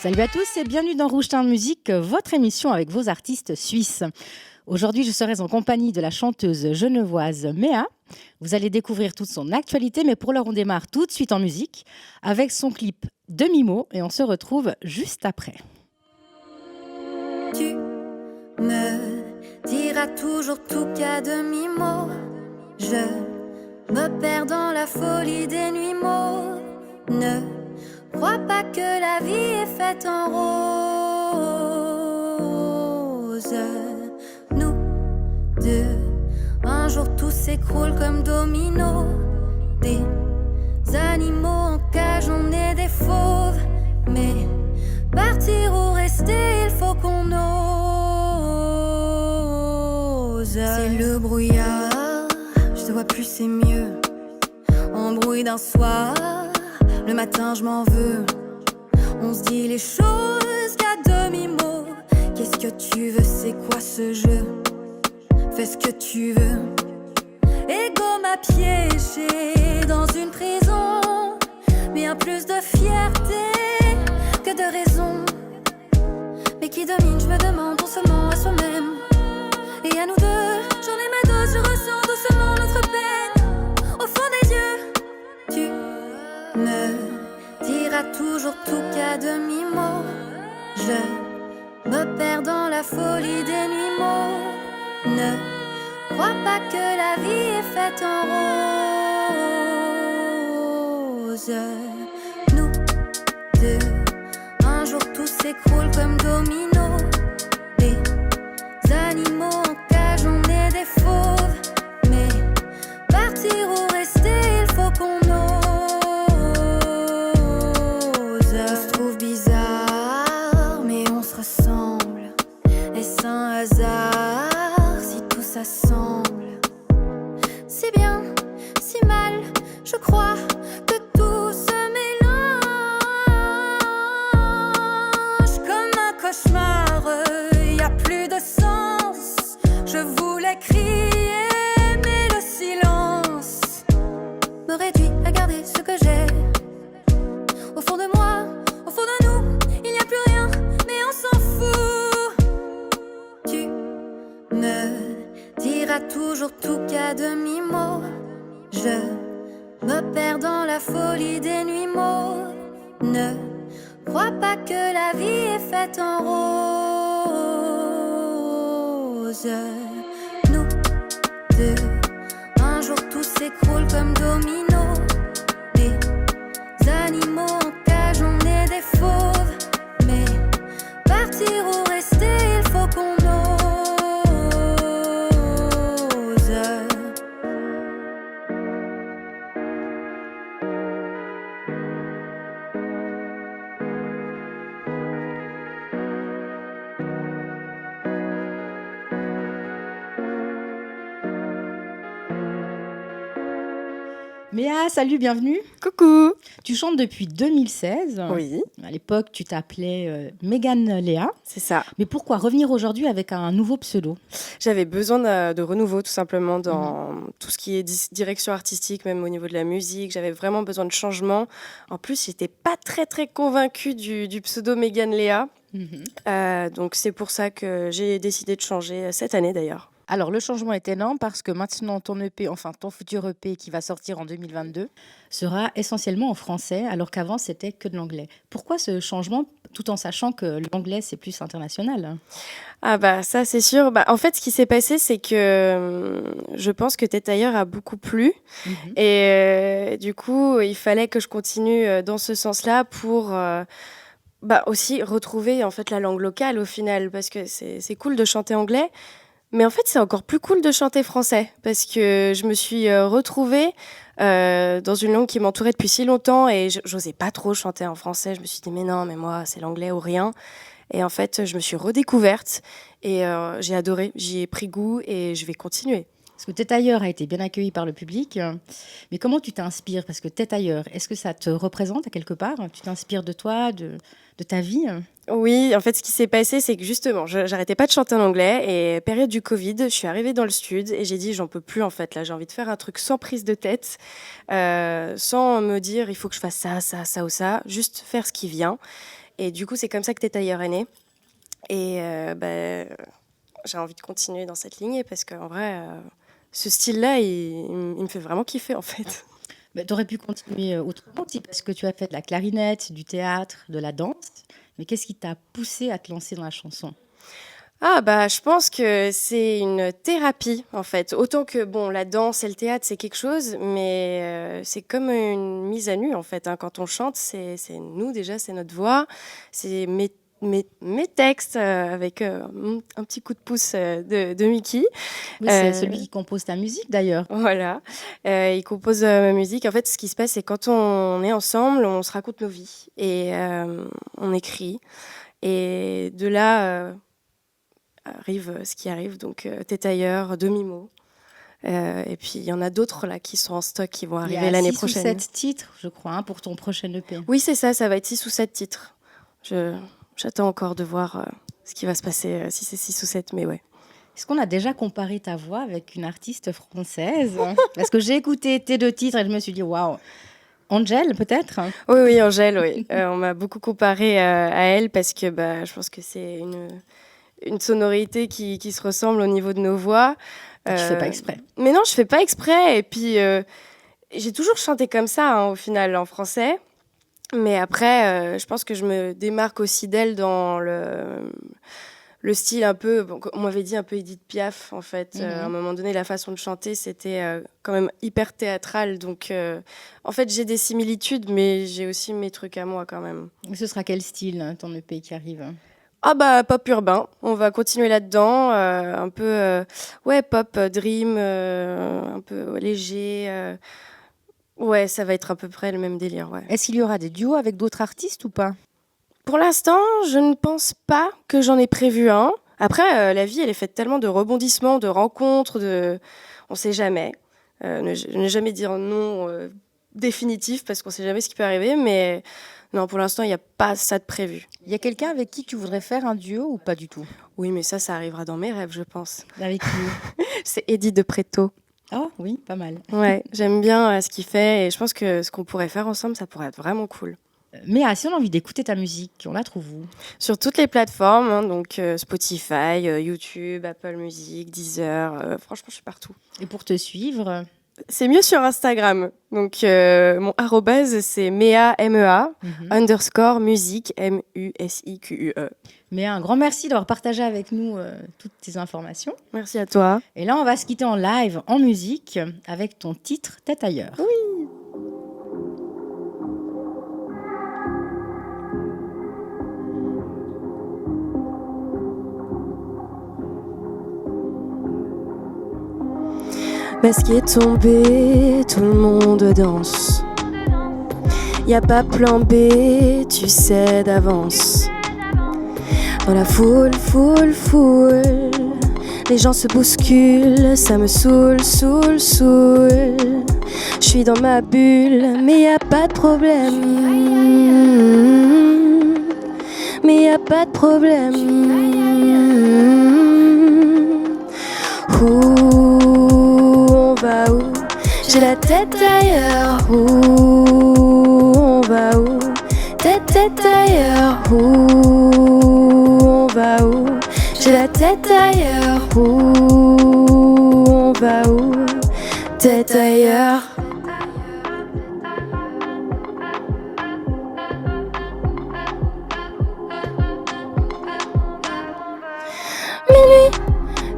Salut à tous et bienvenue dans Rouge Teint Musique, votre émission avec vos artistes suisses. Aujourd'hui, je serai en compagnie de la chanteuse genevoise Méa. Vous allez découvrir toute son actualité, mais pour l'heure, on démarre tout de suite en musique avec son clip Demi-mot et on se retrouve juste après. Tu me diras toujours tout qu'à demi-mot. Je me perds dans la folie des nuits mots. Ne crois pas que la vie est faite en rose. Nous deux, un jour tout s'écroule comme domino. Des animaux en cage, on est des fauves. Mais partir ou rester, il faut qu'on ose. C'est le brouillard, je te vois plus, c'est mieux. Embrouille d'un soir, le matin je m'en veux. On se dit les choses qu'à demi-mot. Qu'est-ce que tu veux, c'est quoi ce jeu? Fais ce que tu veux. Ego m'a piégé dans une prison. Bien plus de fierté que de raison. Mais qui domine, je me demande doucement à soi-même. Et à nous deux, j'en ai ma dose, je ressens doucement notre peine. Au fond des yeux, tu me diras toujours tout qu'à demi-mot. Je me perds dans la folie des nuits mots. Ne crois pas que la vie est faite en rose. Nous deux, un jour tout s'écroule comme domino. Des animaux en cage, on est des fauves. Mais partir ou rester, il faut qu'on ose. On se trouve bizarre, mais on se ressemble. Est-ce un hasard si tout ça semble si bien, si mal? Je crois que tout se mélange comme un cauchemar. Y a plus de sens. Je voulais crier, mais le silence me réduit à garder ce que j'ai. Au fond de moi, au fond de nous, il n'y a plus rien, mais on s'en fout. Tu me diras toujours tout qu'à demi-mot. Je me perds dans la folie des nuits mots. Ne crois pas que la vie est faite en rose. Nous deux, un jour tout s'écroule comme domino. Des animaux en cage, on est des fauves. Mais partir ou rester, il faut qu'on ose. Méa, salut, bienvenue. Coucou. Tu chantes depuis 2016. Oui, À l'époque, tu t'appelais Mégane Léa. c'est ça. Mais pourquoi revenir aujourd'hui avec un nouveau pseudo? J'avais besoin de renouveau tout simplement dans tout ce qui est direction artistique, même au niveau de la musique. J'avais vraiment besoin de changement. En plus, j'étais pas très très convaincue du pseudo Mégane Léa. Donc c'est pour ça que j'ai décidé de changer cette année d'ailleurs. Alors, le changement est énorme parce que maintenant, ton EP, enfin ton futur EP qui va sortir en 2022, sera essentiellement en français, alors qu'avant, c'était que de l'anglais. Pourquoi ce changement, tout en sachant que l'anglais, c'est plus international? Ah bah ça c'est sûr. Bah, en fait ce qui s'est passé c'est que je pense que Tête ailleurs a beaucoup plu et du coup il fallait que je continue dans ce sens-là pour bah, aussi retrouver en fait la langue locale au final parce que c'est cool de chanter anglais. Mais en fait, c'est encore plus cool de chanter français parce que je me suis retrouvée dans une langue qui m'entourait depuis si longtemps et j'osais pas trop chanter en français. Je me suis dit, mais non, mais moi, c'est l'anglais ou rien. Et en fait, je me suis redécouverte et j'ai adoré, j'y ai pris goût et je vais continuer. Parce que Tête ailleurs a été bien accueilli par le public. Mais comment tu t'inspires? Parce que Tête ailleurs, est-ce que ça te représente à quelque part? Tu t'inspires de toi, de ta vie? Oui, en fait, ce qui s'est passé, c'est que justement, j'arrêtais pas de chanter en anglais et période du Covid, je suis arrivée dans le stud et j'ai dit, j'en peux plus en fait. Là, j'ai envie de faire un truc sans prise de tête, sans me dire, il faut que je fasse ça, ça, ça ou ça, juste faire ce qui vient. Et du coup, c'est comme ça que Tête ailleurs est né. Et j'ai envie de continuer dans cette lignée parce qu'en vrai, ce style-là, il me fait vraiment kiffer en fait. Tu aurais pu continuer autrement aussi, parce que tu as fait de la clarinette, du théâtre, de la danse. Mais qu'est-ce qui t'a poussé à te lancer dans la chanson? Je pense que c'est une thérapie en fait. Autant que la danse et le théâtre c'est quelque chose, mais c'est comme une mise à nu en fait. Quand on chante, c'est nous déjà, c'est notre voix, c'est mes textes avec un petit coup de pouce de Mickey. Oui, c'est celui qui compose ta musique d'ailleurs. Voilà, il compose ma musique. En fait, ce qui se passe, c'est quand on est ensemble, on se raconte nos vies et on écrit. Et de là arrive ce qui arrive, donc Tête ailleurs, Demi-mot. Et puis il y en a d'autres là qui sont en stock, qui vont arriver l'année prochaine. Il y a 6 ou 7 titres, je crois, pour ton prochain EP. Oui, c'est ça va être 6 ou 7 titres. J'attends encore de voir ce qui va se passer, si c'est 6 ou 7, mais ouais. Est-ce qu'on a déjà comparé ta voix avec une artiste française? Parce que j'ai écouté tes 2 titres et je me suis dit, waouh, Angèle peut-être? Oui, Angèle, oui. On m'a beaucoup comparé à elle parce que je pense que c'est une sonorité qui se ressemble au niveau de nos voix. Tu fais pas exprès. Mais non, je fais pas exprès. Et puis, j'ai toujours chanté comme ça, au final, en français. Mais après, je pense que je me démarque aussi d'elle dans le style un peu... on m'avait dit un peu Édith Piaf, en fait. À un moment donné, la façon de chanter, c'était quand même hyper théâtral. Donc, en fait, j'ai des similitudes, mais j'ai aussi mes trucs à moi, quand même. Ce sera quel style, ton EP qui arrive? Pop urbain, on va continuer là-dedans, un peu pop dream, un peu léger. Ouais, ça va être à peu près le même délire, ouais. Est-ce qu'il y aura des duos avec d'autres artistes ou pas? Pour l'instant, je ne pense pas que j'en ai prévu un. Après, la vie, elle est faite tellement de rebondissements, de rencontres, on sait jamais. Ne jamais dire non définitif parce qu'on sait jamais ce qui peut arriver, mais non, pour l'instant, il n'y a pas ça de prévu. Il y a quelqu'un avec qui tu voudrais faire un duo ou pas du tout? Oui, mais ça arrivera dans mes rêves, je pense. Avec qui? C'est Eddie de Pretto. Oh oui, pas mal. Ouais, j'aime bien ce qu'il fait et je pense que ce qu'on pourrait faire ensemble, ça pourrait être vraiment cool. Mais si on a envie d'écouter ta musique, on la trouve où? Sur toutes les plateformes, donc Spotify, YouTube, Apple Music, Deezer, franchement, je suis partout. Et pour te suivre? C'est mieux sur Instagram. Donc, mon arrobase, c'est Mea, M-E-A, _ musique, M-U-S-I-Q-U-E. Mais un grand merci d'avoir partagé avec nous toutes tes informations. Merci à toi. Et là, on va se quitter en live, en musique, avec ton titre « Tête ailleurs ». Oui. Masque est tombé, tout le monde danse. Y a pas plan B, tu sais d'avance. Dans la foule, les gens se bousculent, ça me saoule. J'suis dans ma bulle, mais y a pas de problème. Mais y a pas de problème. On va où? J'ai la tête ailleurs. On va où? Tête ailleurs. On va où? J'ai la tête ailleurs. On va où? Tête ailleurs. Minuit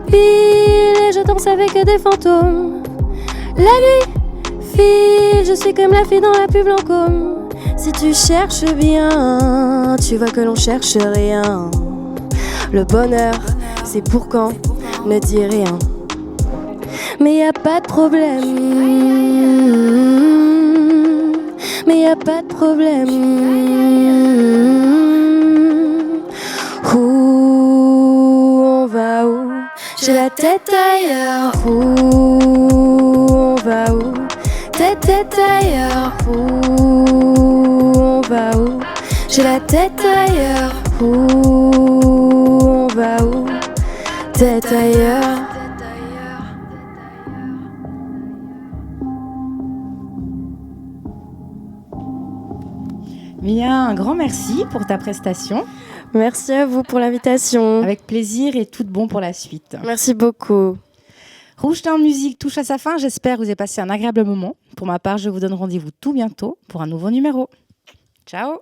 pile et je danse avec des fantômes. La nuit file, je suis comme la fille dans la pub Lancôme. Si tu cherches bien, tu vois que l'on cherche rien. Le bonheur, c'est pour quand, ne dis rien. Mais y a pas de problème. Mais y a pas de problème. On va où? J'ai la tête ailleurs. On va où? Tête ailleurs. On va où? J'ai la tête ailleurs. On va où? Tête ailleurs. Mia, un grand merci pour ta prestation. Merci à vous pour l'invitation. Avec plaisir et tout de bon pour la suite. Merci beaucoup. Rouge Teint Musique touche à sa fin. J'espère que vous avez passé un agréable moment. Pour ma part, je vous donne rendez-vous tout bientôt pour un nouveau numéro. Ciao!